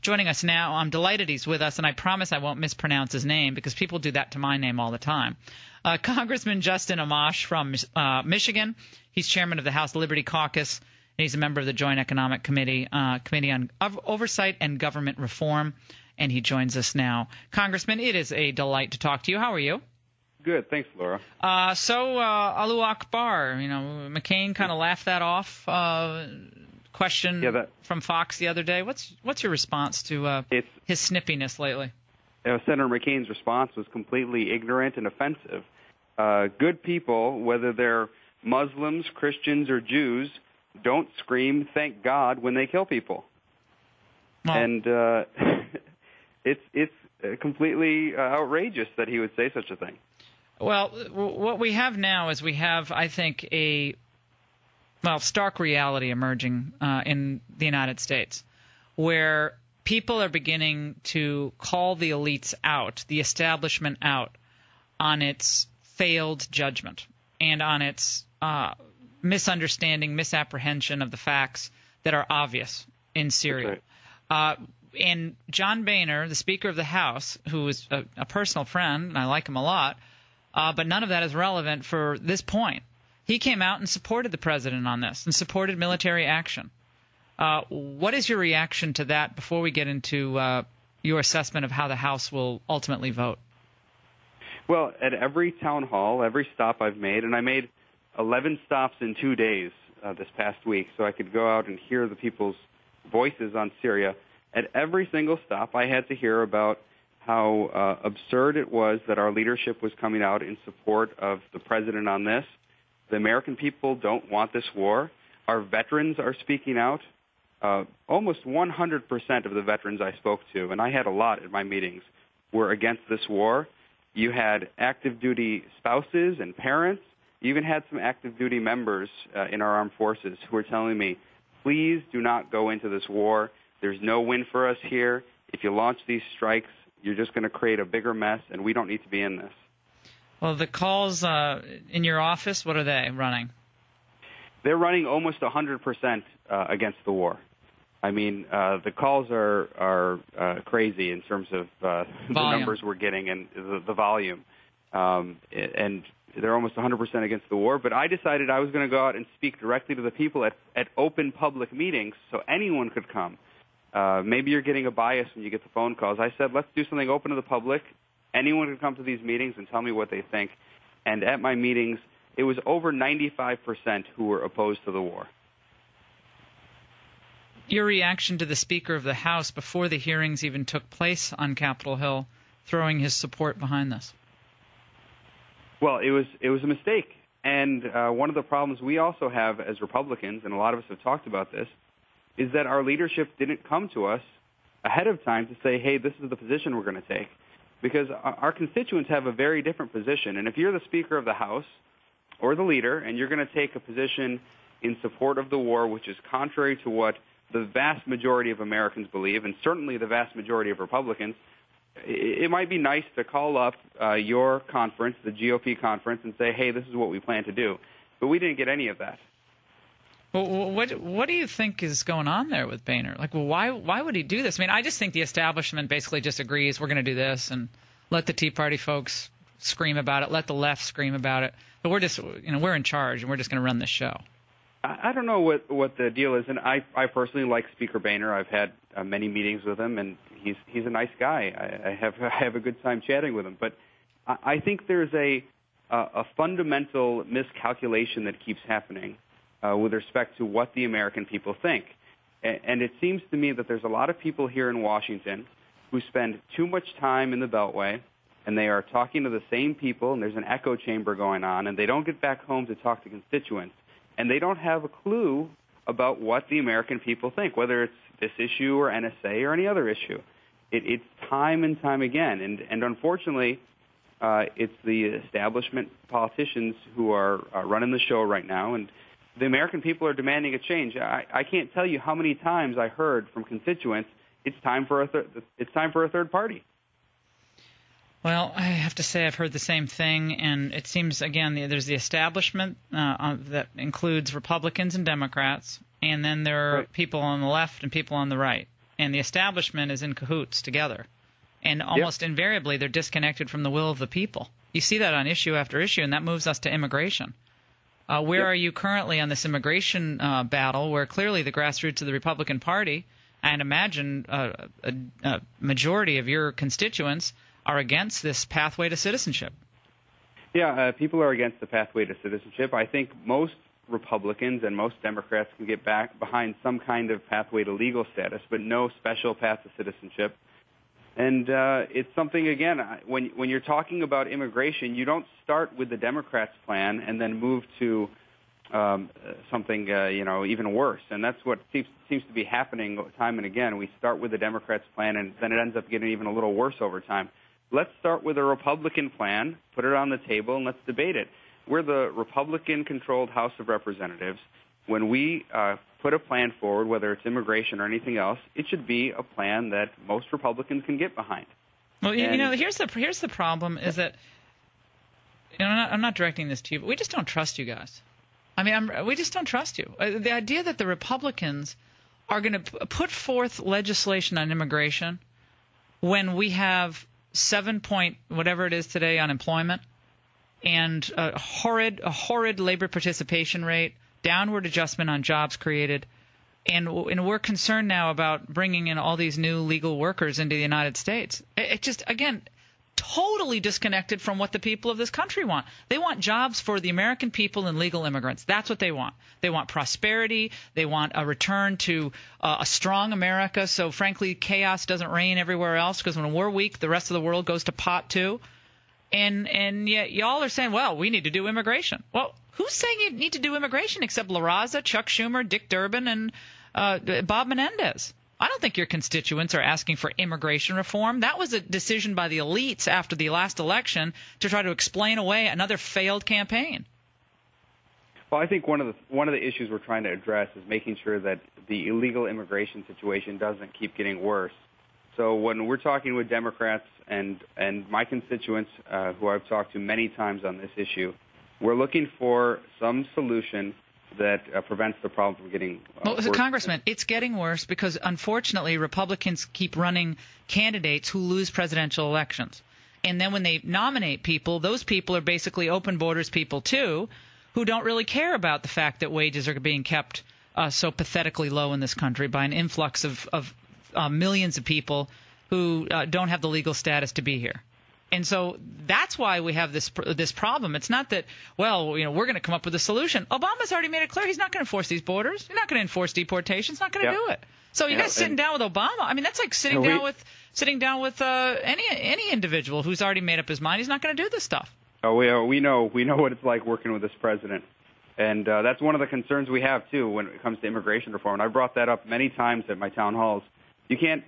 joining us now. I'm delighted he's with us, and I promise I won't mispronounce his name because people do that to my name all the time. Congressman Justin Amash from Michigan. He's chairman of the House Liberty Caucus, and he's a member of the Joint Economic Committee on Oversight and Government Reform, and he joins us now. Congressman, it is a delight to talk to you. How are you? Good, thanks, Laura. Allahu Akbar, McCain kind of laughed that off. Question from Fox the other day. What's your response to his snippiness lately? Senator McCain's response was completely ignorant and offensive. Good people, whether they're Muslims, Christians, or Jews, don't scream "Thank God" when they kill people. Well, and it's completely outrageous that he would say such a thing. Well, what we have now is I think, stark reality emerging in the United States, where people are beginning to call the elites out, the establishment out, on its failed judgment and on its misunderstanding, misapprehension of the facts that are obvious in Syria. Right. And John Boehner, the Speaker of the House, who is a personal friend, and I like him a lot, but none of that is relevant for this point. He came out and supported the president on this and supported military action. What is your reaction to that before we get into your assessment of how the House will ultimately vote? Well, at every town hall, every stop I've made, and I made 11 stops in 2 days this past week, so I could go out and hear the people's voices on Syria. At every single stop, I had to hear about how absurd it was that our leadership was coming out in support of the president on this. The American people don't want this war. Our veterans are speaking out. Almost 100% of the veterans I spoke to, and I had a lot at my meetings, were against this war. You had active duty spouses and parents. You even had some active duty members in our armed forces who were telling me, please do not go into this war. There's no win for us here. If you launch these strikes, you're just going to create a bigger mess, and we don't need to be in this. Well, the calls in your office, what are they running? They're running almost 100% against the war. I mean, the calls are crazy in terms of the numbers we're getting and the volume. And they're almost 100% against the war. But I decided I was going to go out and speak directly to the people at open public meetings so anyone could come. Maybe you're getting a bias when you get the phone calls. I said, let's do something open to the public. Anyone can come to these meetings and tell me what they think. And at my meetings, it was over 95% who were opposed to the war. Your reaction to the Speaker of the House before the hearings even took place on Capitol Hill, throwing his support behind this? Well, it was a mistake. And one of the problems we also have as Republicans, and a lot of us have talked about this, is that our leadership didn't come to us ahead of time to say, hey, this is the position we're going to take. Because our constituents have a very different position. And if you're the Speaker of the House or the leader and you're going to take a position in support of the war, which is contrary to what the vast majority of Americans believe, and certainly the vast majority of Republicans, it might be nice to call up your conference, the GOP conference, and say, hey, this is what we plan to do. But we didn't get any of that. Well, what do you think is going on there with Boehner? Like, well, why would he do this? I mean, I just think the establishment basically just agrees we're going to do this and let the Tea Party folks scream about it, let the left scream about it. But we're just, we're in charge and we're just going to run this show. I don't know what the deal is, and I personally like Speaker Boehner. I've had many meetings with him, and he's a nice guy. I have a good time chatting with him. But I think there's a fundamental miscalculation that keeps happening with respect to what the American people think. And it seems to me that there's a lot of people here in Washington who spend too much time in the Beltway, and they are talking to the same people, and there's an echo chamber going on, and they don't get back home to talk to constituents. And they don't have a clue about what the American people think, whether it's this issue or NSA or any other issue. It's time and time again. And unfortunately, it's the establishment politicians who are running the show right now, and the American people are demanding a change. I can't tell you how many times I heard from constituents, it's time for a third party. Well, I have to say I've heard the same thing, and it seems, again, there's the establishment that includes Republicans and Democrats, and then there are people on the left and people on the right. and the establishment is in cahoots together. And almost invariably, they're disconnected from the will of the people. You see that on issue after issue, and that moves us to immigration. Where are you currently on this immigration battle, where clearly the grassroots of the Republican Party, and imagine a majority of your constituents, are against this pathway to citizenship? Yeah, people are against the pathway to citizenship. I think most Republicans and most Democrats can get back behind some kind of pathway to legal status, but no special path to citizenship. And it's something, again, when you're talking about immigration, you don't start with the Democrats' plan and then move to something, even worse. And that's what seems to be happening time and again. We start with the Democrats' plan, and then it ends up getting even a little worse over time. Let's start with a Republican plan, put it on the table, and let's debate it. We're the Republican-controlled House of Representatives. When we put a plan forward, whether it's immigration or anything else, it should be a plan that most Republicans can get behind. Well, here's the problem is that I'm not directing this to you, but we just don't trust you guys. I mean, we just don't trust you. The idea that the Republicans are going to put forth legislation on immigration when we have 7 point whatever it is today unemployment and a horrid labor participation rate, downward adjustment on jobs created, and we're concerned now about bringing in all these new legal workers into the United States. It just, again, totally disconnected from what the people of this country want. They want jobs for the American people and legal immigrants. That's what they want. They want prosperity. They want a return to a strong America. So, frankly, chaos doesn't reign everywhere else, because when we're weak, the rest of the world goes to pot too. And yet y'all are saying, well, we need to do immigration. Well, who's saying you need to do immigration except La Raza, Chuck Schumer, Dick Durbin, and Bob Menendez? I don't think your constituents are asking for immigration reform. That was a decision by the elites after the last election to try to explain away another failed campaign. Well, I think one of the issues we're trying to address is making sure that the illegal immigration situation doesn't keep getting worse. So when we're talking with Democrats and my constituents, who I've talked to many times on this issue, we're looking for some solution that prevents the problem from getting worse. Congressman, it's getting worse because, unfortunately, Republicans keep running candidates who lose presidential elections. And then when they nominate people, those people are basically open borders people, too, who don't really care about the fact that wages are being kept so pathetically low in this country by an influx of millions of people who don't have the legal status to be here. And so that's why we have this problem. It's not that, well, we're going to come up with a solution. Obama's already made it clear he's not going to enforce these borders. He's not going to enforce deportation. He's not going to do it. So you guys sitting down with Obama, I mean, that's like sitting down with any individual who's already made up his mind. He's not going to do this stuff. Oh, we know what it's like working with this president. And that's one of the concerns we have, too, when it comes to immigration reform. And I brought that up many times at my town halls. You can't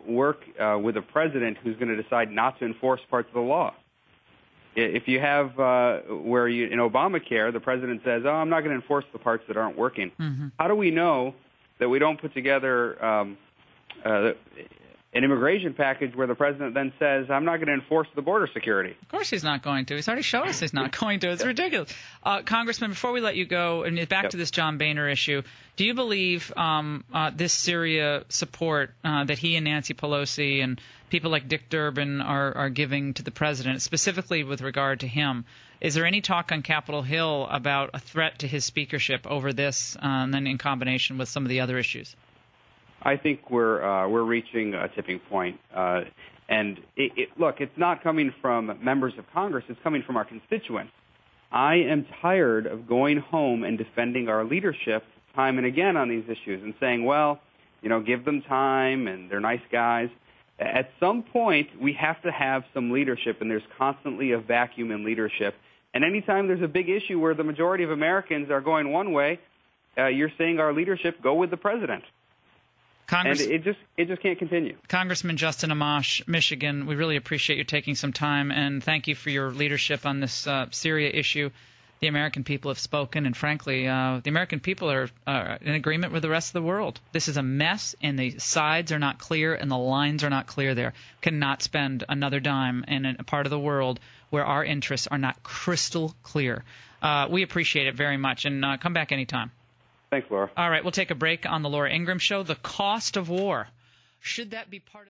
work with a president who's going to decide not to enforce parts of the law. If you have where in Obamacare, the president says, I'm not going to enforce the parts that aren't working. Mm-hmm. How do we know that we don't put together an immigration package where the president then says, I'm not going to enforce the border security? Of course he's not going to. He's already shown us he's not going to. It's ridiculous. Congressman, before we let you go, and back to this John Boehner issue, do you believe this Syria support that he and Nancy Pelosi and people like Dick Durbin are giving to the president, specifically with regard to him, is there any talk on Capitol Hill about a threat to his speakership over this, and then in combination with some of the other issues? I think we're reaching a tipping point. And look, it's not coming from members of Congress. It's coming from our constituents. I am tired of going home and defending our leadership time and again on these issues and saying, well, give them time and they're nice guys. At some point, we have to have some leadership, and there's constantly a vacuum in leadership. And anytime there's a big issue where the majority of Americans are going one way, you're saying our leadership go with the president. And it just can't continue. Congressman Justin Amash, Michigan, we really appreciate you taking some time, and thank you for your leadership on this Syria issue. The American people have spoken, and frankly, the American people are in agreement with the rest of the world. This is a mess, and the sides are not clear, and the lines are not clear there. Cannot spend another dime in a part of the world where our interests are not crystal clear. We appreciate it very much, and come back anytime. Thanks, Laura. All right, we'll take a break on the Laura Ingraham Show. The cost of war. Should that be part of